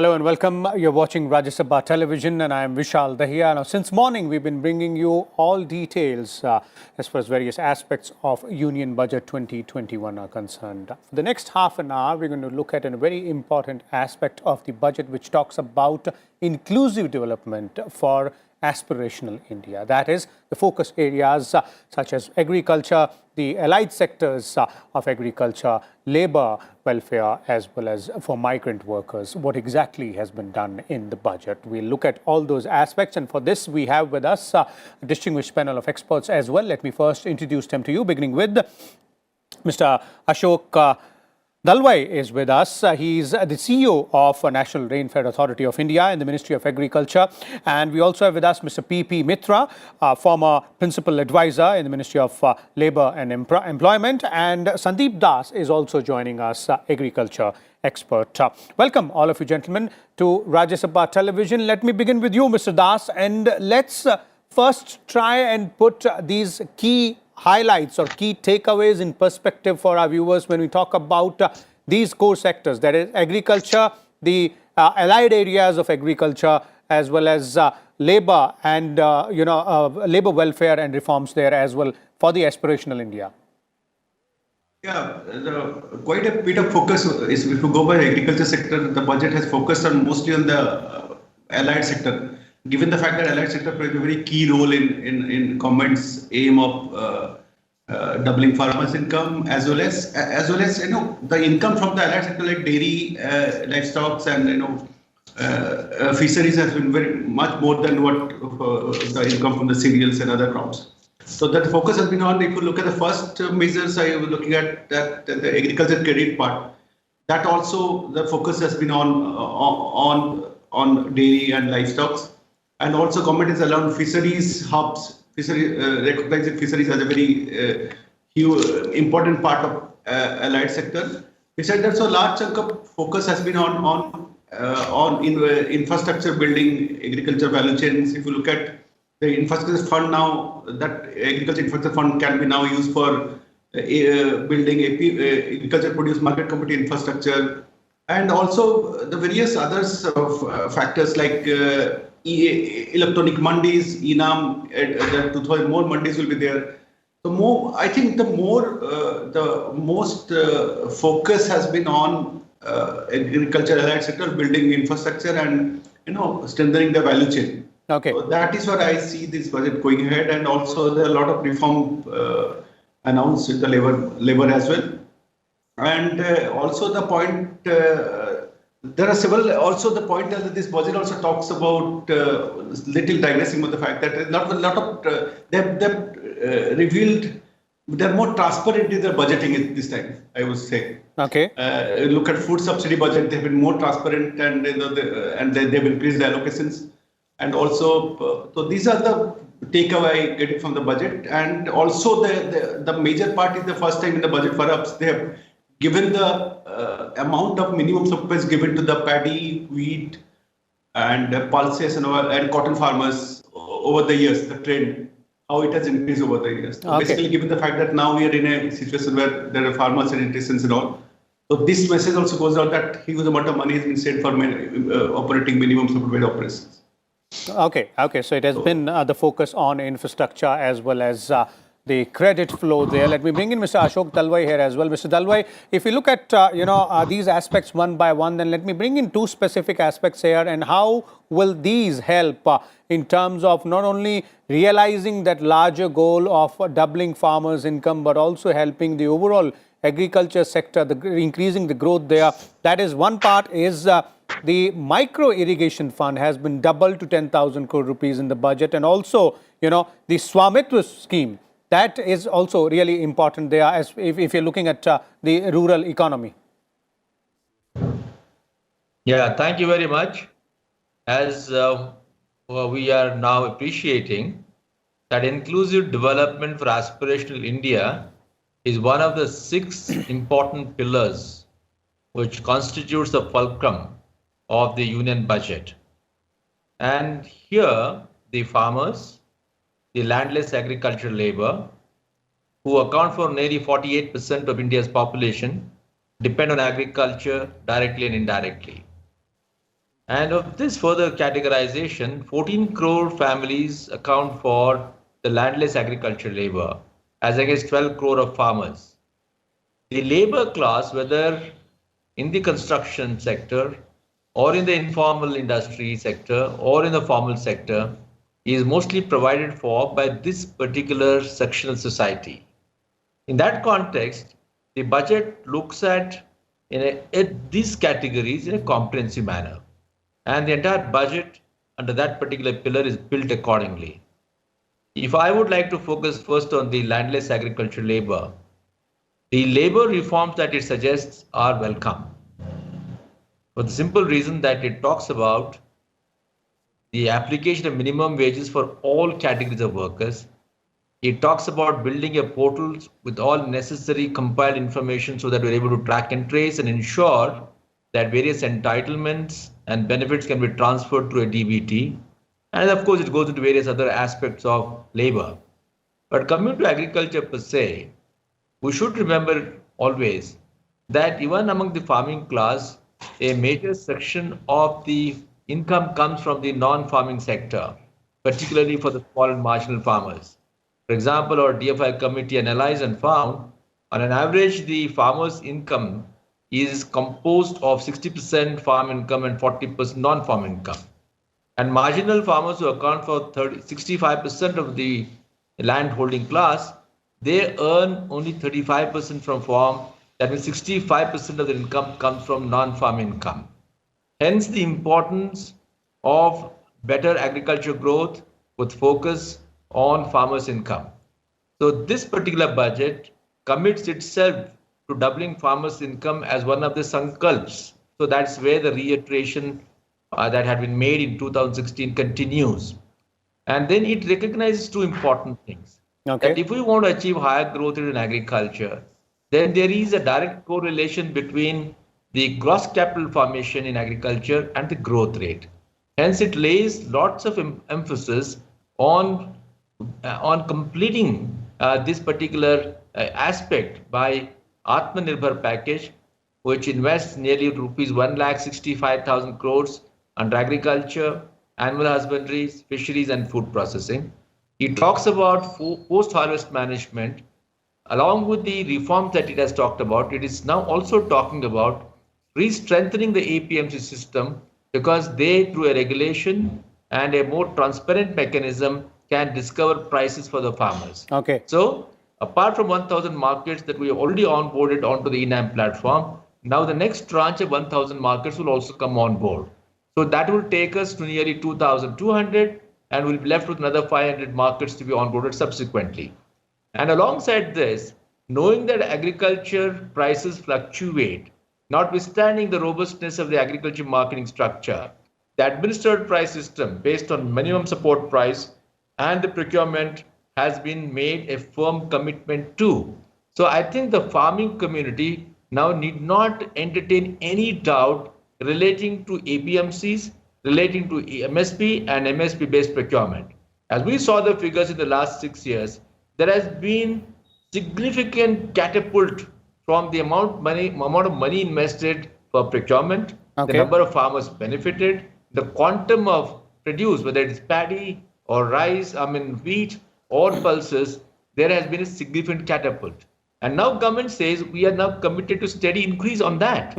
Hello and welcome. You're watching Rajya Sabha Television and I am Vishal Dahiya. Now, since morning, we've been bringing you all details as far as various aspects of Union Budget 2021 are concerned. For the next half an hour, we're going to look at a very important aspect of the budget which talks about inclusive development for aspirational India. That is, the focus areas such as agriculture, the allied sectors of agriculture, labor, welfare, as well as for migrant workers. What exactly has been done in the budget? We'll look at all those aspects, and for this we have with us a distinguished panel of experts as well. Let me first introduce them to you, beginning with Mr. Ashok Dalwai is with us. He's the CEO of National Rainfed Authority of India in the Ministry of Agriculture. And we also have with us Mr. P.P. Mitra, former Principal Advisor in the Ministry of Labour and Employment. And Sandeep Das is also joining us, Agriculture expert. Welcome, all of you gentlemen, to Rajya Sabha Television. Let me begin with you, Mr. Das, and let's first try and put these key highlights or key takeaways in perspective for our viewers when we talk about these core sectors, that is agriculture, the allied areas of agriculture, as well as labor and labor welfare and reforms there as well for the aspirational India. Yeah, quite a bit of focus is, if you go by agriculture sector, the budget has focused on mostly on the allied sector. Given the fact that allied sector plays a very key role in government's aim of doubling farmers' income, as well as the income from the allied sector like dairy, livestock, and fisheries has been very much more than what the income from the cereals and other crops. So that focus has been on. If you look at the first measures, I was looking at that the agriculture credit part. That also the focus has been on dairy and livestock. And also government is allowed fisheries hubs, recognizing fisheries as a very huge, important part of allied sector. Besides that, so a large chunk of focus has been on infrastructure building, agriculture value chains. If you look at the infrastructure fund now, that agriculture infrastructure fund can be now used for building agriculture produce market committee infrastructure, and also the various others of factors like electronic mandis, ENAM, more mandis will be there. So I think the most focus has been on agriculture allied sector, building infrastructure and strengthening the value chain. Okay. So that is what I see this budget going ahead, and also there are a lot of reform announced with the labor as well, and also the point. There are several. Also, the point that this budget also talks about little digressing with the fact that a lot of they've revealed. They're more transparent in their budgeting this time, I would say. Okay. Look at food subsidy budget; they've been more transparent, and they've increased the allocations, and also so these are the takeaway I get from the budget, and also the major part is the first time in the budget for us they have given the amount of minimum supplies given to the paddy, wheat, and pulses and cotton farmers over the years, the trend, how it has increased over the years. So okay. Basically, given the fact that now we are in a situation where there are farmers and artisans and all, so this message also goes out that huge amount of money has been saved for operating minimum supplied operations. Okay. So it has been the focus on infrastructure as well as the credit flow there. Let me bring in Mr. Ashok Dalwai here as well. Mr. Dalwai, if we look at these aspects one by one, then let me bring in two specific aspects here, and how will these help in terms of not only realizing that larger goal of doubling farmers' income, but also helping the overall agriculture sector, increasing the growth there. That is one part. Is the micro irrigation fund has been doubled to 10,000 crore rupees in the budget, and also the Swamitwa scheme. That is also really important there as if you're looking at the rural economy. Yeah, thank you very much. As we are now appreciating that inclusive development for aspirational India is one of the 6 important pillars which constitutes the fulcrum of the union budget. And here the farmers, the landless agricultural labor, who account for nearly 48% of India's population, depend on agriculture directly and indirectly. And of this further categorization, 14 crore families account for the landless agricultural labor, as against 12 crore of farmers. The labor class, whether in the construction sector or in the informal industry sector or in the formal sector, is mostly provided for by this particular sectional society. In that context, the budget looks at these categories in a comprehensive manner, and the entire budget under that particular pillar is built accordingly. If I would like to focus first on the landless agricultural labor, the labor reforms that it suggests are welcome, for the simple reason that it talks about the application of minimum wages for all categories of workers. It talks about building a portal with all necessary compiled information so that we're able to track and trace and ensure that various entitlements and benefits can be transferred through a DBT. And of course, it goes into various other aspects of labor. But coming to agriculture per se, we should remember always that even among the farming class, a major section of the income comes from the non-farming sector, particularly for the small and marginal farmers. For example, our DFI committee analyzed and found, on an average, the farmer's income is composed of 60% farm income and 40% non-farm income. And marginal farmers, who account for 65% of the land holding class, they earn only 35% from farm. That means 65% of their income comes from non-farm income. Hence the importance of better agriculture growth with focus on farmers' income. So this particular budget commits itself to doubling farmers' income as one of the sankalps. So that's where the reiteration that had been made in 2016 continues. And then it recognizes two important things. Okay. That if we want to achieve higher growth rate in agriculture, then there is a direct correlation between the gross capital formation in agriculture and the growth rate. Hence, it lays lots of emphasis on completing this particular aspect by Atmanirbhar package, which invests nearly rupees 1,65,000 crores under agriculture, animal husbandry, fisheries, and food processing. It talks about post-harvest management. Along with the reforms that it has talked about, it is now also talking about re-strengthening the APMC system, because they, through a regulation and a more transparent mechanism, can discover prices for the farmers. Okay. So, apart from 1,000 markets that we have already onboarded onto the eNAM platform, now the next tranche of 1,000 markets will also come on board. So that will take us to nearly 2,200, and we'll be left with another 500 markets to be onboarded subsequently. And alongside this, knowing that agriculture prices fluctuate, notwithstanding the robustness of the agriculture marketing structure, the administered price system based on minimum support price and the procurement has been made a firm commitment to. So I think the farming community now need not entertain any doubt relating to APMCs, relating to MSP and MSP-based procurement. As we saw the figures in the last 6 years, there has been significant catapult from the amount of money invested for procurement, Okay. the number of farmers benefited, the quantum of produce, whether it is paddy or rice, wheat or pulses, there has been a significant catapult. And now government says we are now committed to steady increase on that.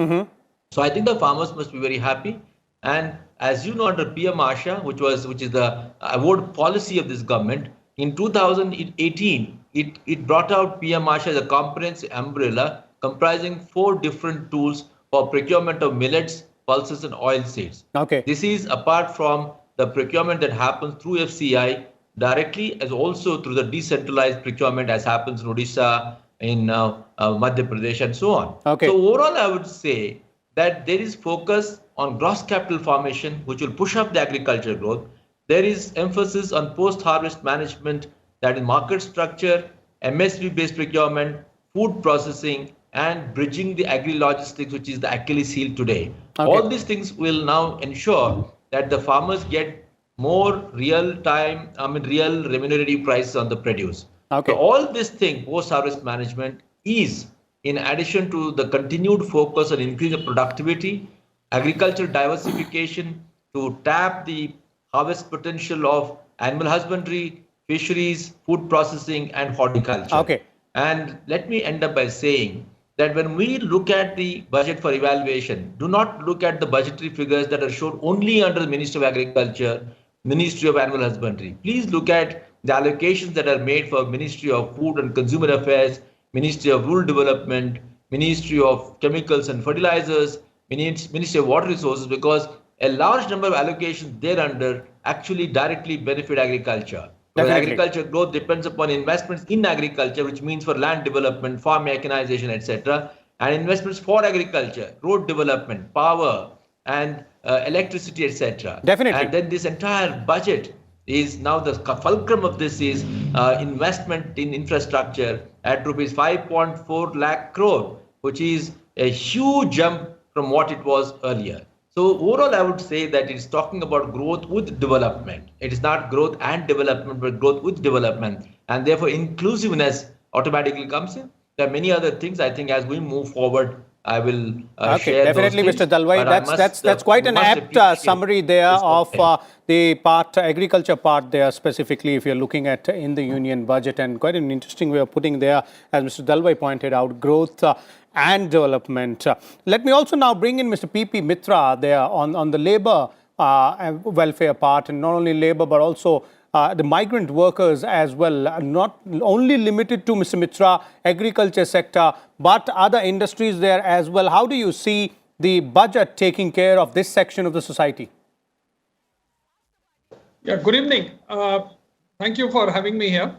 So I think the farmers must be very happy. And as you know, under PM Asha, which is the award policy of this government, in 2018, it brought out PM Asha as a comprehensive umbrella comprising 4 different tools for procurement of millets, pulses, and oil seeds. Okay. This is apart from the procurement that happens through FCI directly, as also through the decentralized procurement as happens in Odisha, in Madhya Pradesh, and so on. Okay. So overall, I would say that there is focus on gross capital formation, which will push up the agriculture growth. There is emphasis on post-harvest management, that is market structure, MSP-based procurement, food processing, and bridging the agri-logistics, which is the Achilles heel today. Okay. All these things will now ensure that the farmers get more real remunerative prices on the produce. Okay. So all this thing, post-harvest management, is in addition to the continued focus on increasing productivity agricultural diversification to tap the harvest potential of animal husbandry, fisheries, food processing, and horticulture. Okay. And let me end up by saying that when we look at the budget for evaluation, do not look at the budgetary figures that are shown only under the Ministry of Agriculture, Ministry of Animal Husbandry. Please look at the allocations that are made for Ministry of Food and Consumer Affairs, Ministry of Rural Development, Ministry of Chemicals and Fertilizers, Ministry of Water Resources, because a large number of allocations thereunder actually directly benefit agriculture. Because agriculture growth depends upon investments in agriculture, which means for land development, farm mechanization, etc., and investments for agriculture, road development, power, and electricity, etc. Definitely. And then this entire budget is now the fulcrum of this is investment in infrastructure at rupees 5.4 lakh crore, which is a huge jump from what it was earlier. So overall, I would say that it's talking about growth with development. It is not growth and development, but growth with development. And therefore, inclusiveness automatically comes in. There are many other things. I think as we move forward, I will share definitely, those things. Mr. Dalwai. That's quite an apt summary there of the part, agriculture part there specifically, if you're looking at in the union budget, and quite an interesting way of putting there, as Mr. Dalwai pointed out, growth and development. Let me also now bring in Mr. P.P. Mitra there on the labor welfare part, and not only labor but also the migrant workers as well, not only limited to, Mr. Mitra, agriculture sector, but other industries there as well. How do you see the budget taking care of this section of the society? Yeah, good evening. Thank you for having me here.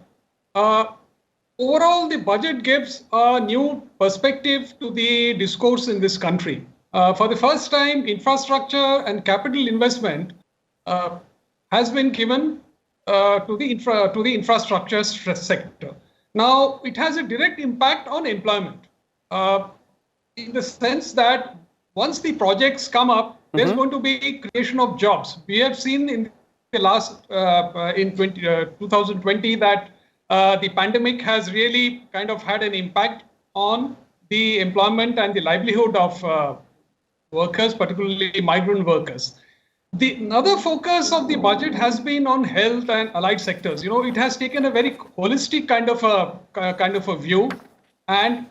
Overall, the budget gives a new perspective to the discourse in this country. For the first time, infrastructure and capital investment has been given to the infrastructure sector. Now, it has a direct impact on employment in the sense that once the projects come up, there's going to be creation of jobs. We have seen in the last, in 2020 that the pandemic has really kind of had an impact on the employment and the livelihood of workers, particularly migrant workers. The another focus of the budget has been on health and allied sectors. You know, it has taken a very holistic kind of a view, and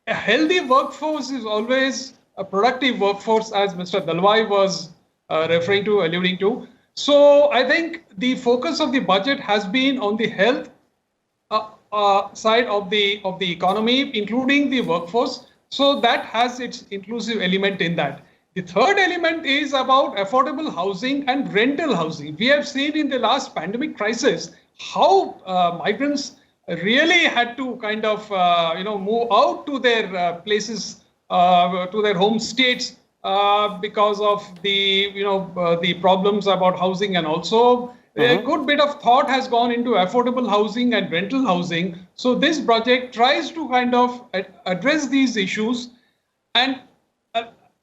a healthy workforce is always a productive workforce, as Mr. Dalwai was alluding to. So I think the focus of the budget has been on the health side of the economy, including the workforce. So that has its inclusive element in that. The third element is about affordable housing and rental housing. We have seen in the last pandemic crisis how migrants really had to kind of move out to their places, to their home states because of the problems about housing, and also a good bit of thought has gone into affordable housing and rental housing. So this project tries to kind of address these issues. And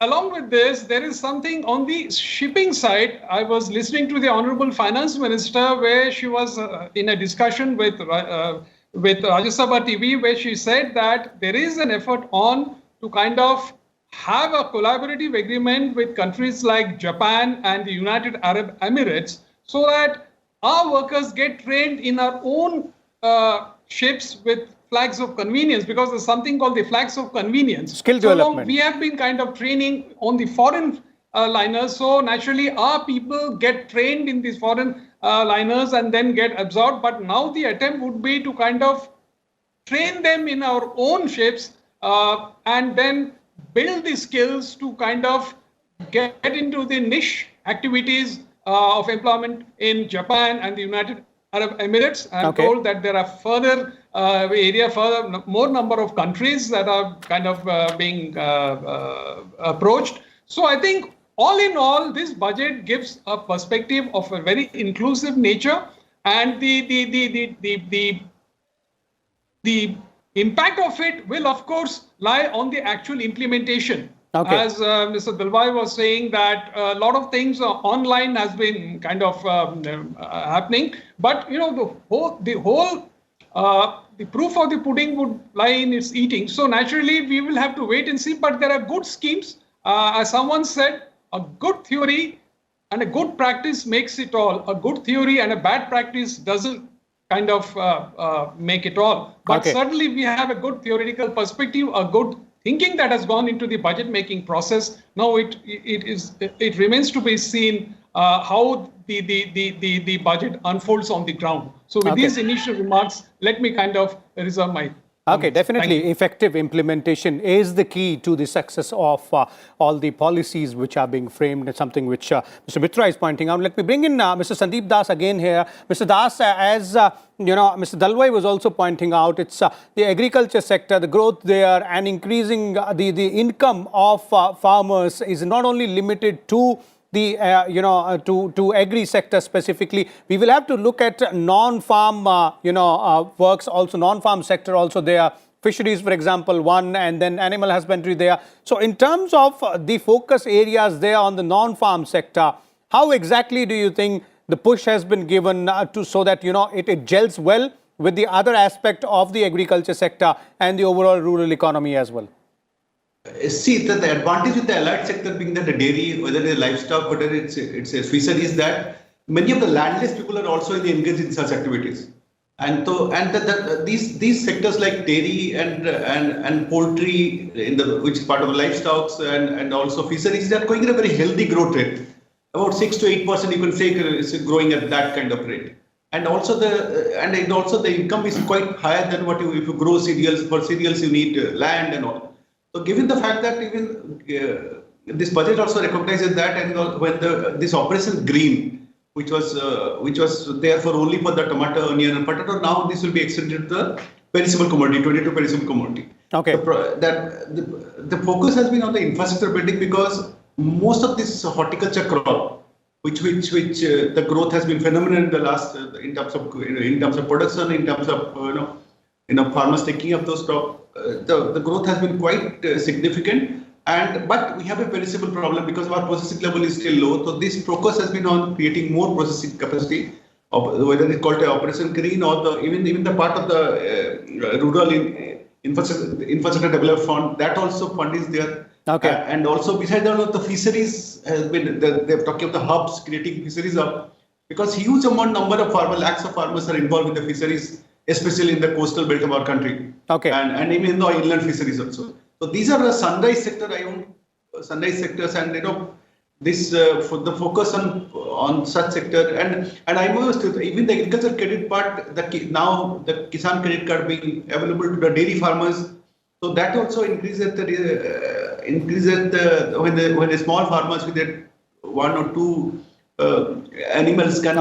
along with this, there is something on the shipping side. I was listening to the Honorable Finance Minister where she was in a discussion with Rajya Sabha TV, where she said that there is an effort on to kind of have a collaborative agreement with countries like Japan and the United Arab Emirates, so that our workers get trained in our own ships with flags of convenience, because there's something called the flags of convenience. Skill development. We have been kind of training on the foreign liners, so naturally our people get trained in these foreign liners and then get absorbed. But now the attempt would be to kind of train them in our own ships and then build the skills to kind of get into the niche activities of employment in Japan and the United Arab Emirates. I'm told that there are further more number of countries that are kind of being approached. So I think all in all, this budget gives a perspective of a very inclusive nature, and the impact of it will, of course, lie on the actual implementation. As Mr. Dalwai was saying, that a lot of things online has been kind of happening, but the proof of the pudding would lie in its eating. So naturally, we will have to wait and see. But there are good schemes as someone said, a good theory and a good practice makes it all. A good theory and a bad practice doesn't kind of make it all. But Okay. certainly we have a good theoretical perspective, a good thinking that has gone into the budget making process. Now it remains to be seen how the budget unfolds on the ground. So with Okay. these initial remarks, let me kind of reserve my Okay, comments. definitely. Thank you. Effective implementation is the key to the success of all the policies which are being framed. It's something which Mr. Mitra is pointing out. Let me bring in Mr. Sandeep Das again here. Mr. Das, as you know, Mr. Dalwai was also pointing out, it's the agriculture sector, the growth there, and increasing the income of farmers is not only limited to the to agri sector specifically. We will have to look at non-farm works also, non-farm sector also there. Fisheries, for example, one, and then animal husbandry there. So in terms of the focus areas there on the non-farm sector, how exactly do you think the push has been given to so that it gels well with the other aspect of the agriculture sector and the overall rural economy as well? See, the advantage with the allied sector being that the dairy, whether it's livestock, whether it's a fisheries, that many of the landless people are also engaged in such activities. And so, these sectors like dairy and poultry, which is part of livestock, and also fisheries, they are going at a very healthy growth rate. About 6 to 8%, you can say, is growing at that kind of rate. And also the income is quite higher than what if you grow cereals. For cereals, you need land and all. So given the fact that even this budget also recognizes that, and when this Operation Green, which was there for only for the tomato, onion, and potato, now this will be extended to the perishable commodity, 22 perishable commodity. Okay. The focus has been on the infrastructure building, because most of this horticulture crop, which the growth has been phenomenal in the last in terms of production, in terms of farmers taking up those crop. The growth has been quite significant, but we have a perishable problem because our processing level is still low. So this focus has been on creating more processing capacity, whether it's called Operation Green or even the part of the rural infrastructure development fund. That also fund is there. Okay. And also besides that, the fisheries has been. They're talking of the hubs, creating fisheries hub, because huge number of farmers, lakhs of farmers are involved with the fisheries, especially in the coastal belt of our country. Okay. And even the inland fisheries also. So these are the sunrise sectors, and this for the focus on such sector, and I must even the agriculture credit part. Now the Kisan credit card being available to the dairy farmers, so that also increases when the small farmers with their 1 or 2 animals can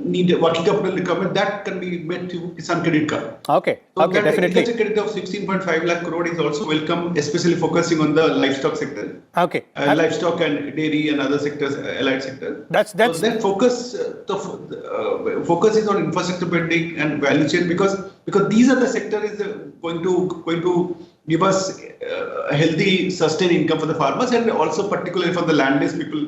need working capital requirement, that can be met to Kisan credit card. Okay. So okay, definitely. Agriculture credit of 16.5 lakh crore is also welcome, especially focusing on the livestock sector. Okay. Livestock and dairy and other sectors, allied sector. That's so that focus. The focus is on infrastructure building and value chain, because these are the sectors going to give us a healthy, sustained income for the farmers, and also particularly for the landless people.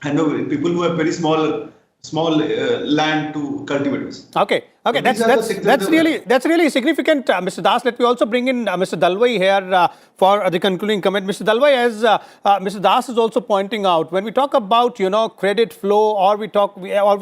I know people who have very small land to cultivate. Okay. Okay. So that's really significant, Mr. Das. Let me also bring in Mr. Dalwai here for the concluding comment. Mr. Dalwai, as Mr. Das is also pointing out, when we talk about credit flow, or we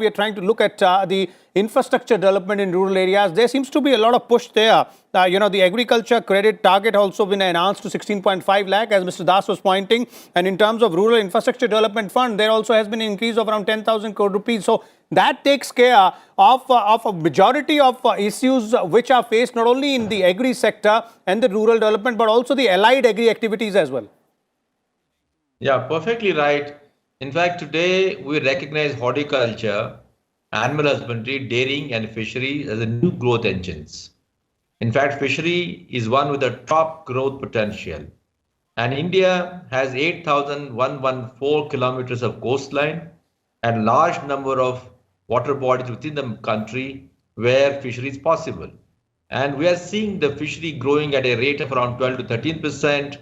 are trying to look at the infrastructure development in rural areas, there seems to be a lot of push there. The agriculture credit target also been announced to 16.5 lakh, as Mr. Das was pointing. And in terms of rural infrastructure development fund, there also has been an increase of around 10,000 crore rupees. So that takes care of a majority of issues which are faced not only in the agri sector and the rural development, but also the allied agri activities as well. Yeah, perfectly right. In fact, today we recognize horticulture, animal husbandry, dairying, and fishery as the new growth engines. In fact, fishery is one with the top growth potential. And India has 8,114 kilometers of coastline and large number of water bodies within the country where fishery is possible. And we are seeing the fishery growing at a rate of around 12 to 13%,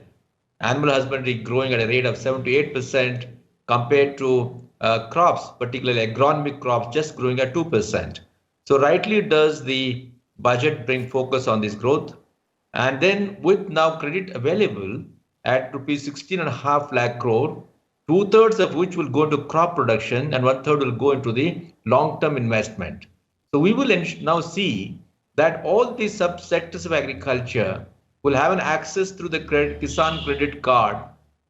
animal husbandry growing at a rate of 7 to 8%, compared to crops, particularly agronomic crops, just growing at 2%. So rightly does the budget bring focus on this growth. And then with now credit available at rupees 16.5 lakh crore, 2/3 of which will go into crop production and 1/3 will go into the long-term investment. So we will now see that all these subsectors of agriculture will have an access through the Kisan credit card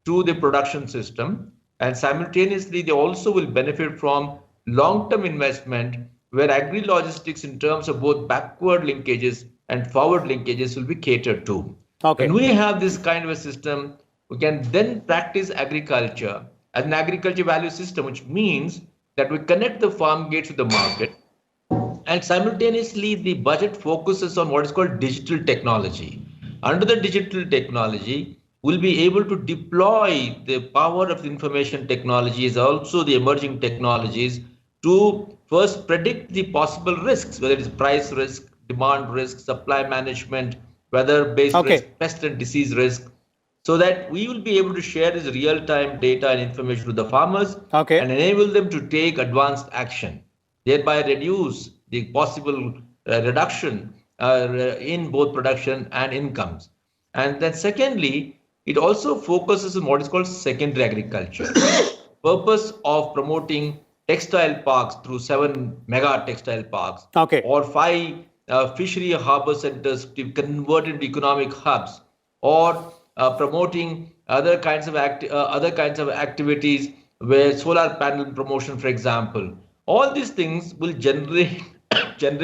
to the production system, and simultaneously they also will benefit from long-term investment where agri-logistics in terms of both backward linkages and forward linkages will be catered to. Okay. When we have this kind of a system, we can then practice agriculture as an agriculture value system, which means that we connect the farm gates to the market, and simultaneously the budget focuses on what is called digital technology. Under the digital technology, we'll be able to deploy the power of information technologies, also the emerging technologies, to first predict the possible risks, whether it is price risk, demand risk, supply management, weather-based risk, pest and disease risk, so that we will be able to share this real-time data and information with the farmers and enable them to take advanced action, thereby reduce the possible reduction in both production and incomes. And then secondly, it also focuses on what is called secondary agriculture. Purpose of promoting textile parks through 7 mega textile parks or 5 fishery harbor centers to convert into economic hubs, or promoting other kinds of activities where solar panel promotion, for example. All these things will generate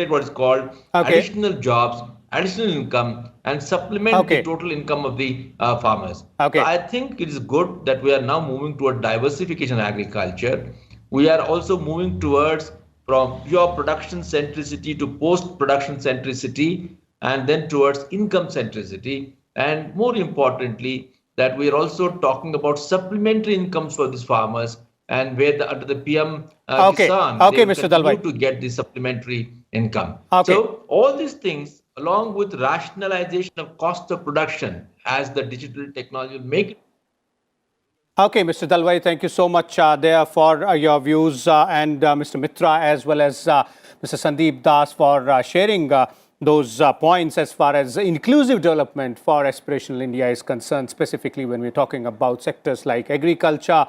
what is called additional jobs, additional income, and supplement the total income of the farmers. So I think it is good that we are now moving toward diversification of agriculture. We are also moving towards from pure production centricity to post-production centricity, and then towards income centricity. And more importantly, that we are also talking about supplementary incomes for these farmers, and where under the PM Kisan, they will continue to get the supplementary income. So all these things, along with rationalization of cost of production as the digital technology will make it. Okay, Mr. Dalwai, thank you so much there for your views, and Mr. Mitra as well as Mr. Sandeep Das for sharing those points as far as inclusive development for aspirational India is concerned, specifically when we're talking about sectors like agriculture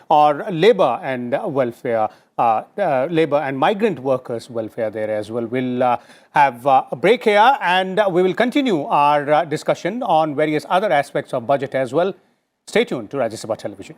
or labor and welfare, labor and migrant workers' welfare there as well. We'll have a break here, and we will continue our discussion on various other aspects of budget as well. Stay tuned to Rajya Sabha Television.